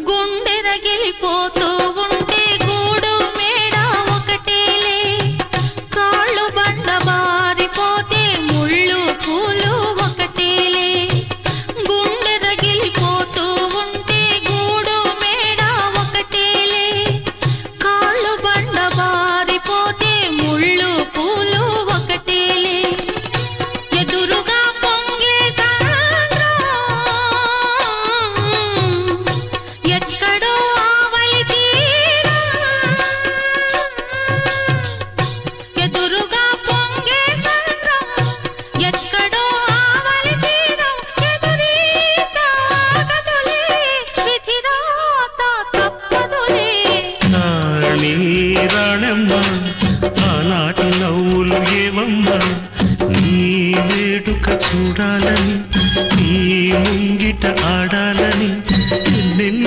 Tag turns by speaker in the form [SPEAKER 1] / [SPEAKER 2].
[SPEAKER 1] గుండె రగిలిపోతూ ఉంటే గూడు మేడ ఒకటేలే కాళ్ళు బండ బారిపోతే ముళ్ళు పూలు ఒకటేలే గుండె రగిలిపోతూ ఉంటే గూడు మేడ ఒకటేలే కాళ్ళు బండ బారిపోతే ముళ్ళు పూలు ఒకటేలే ఎదురుగా పొంగే సంద్రం ఎక్కడో ఆవలి తీరం ఎదురుగా పొంగే సంద్రం ఎక్కడో ఆవలి తీరం ఎదురీత ఆగదులే విధిరాత తప్పదులే
[SPEAKER 2] రాణి రాణమ్మ ఆనాటి నవ్వులు ఏమమ్మా నీ వేడుక చూడాలని నీ ముంగిట ఆడాలని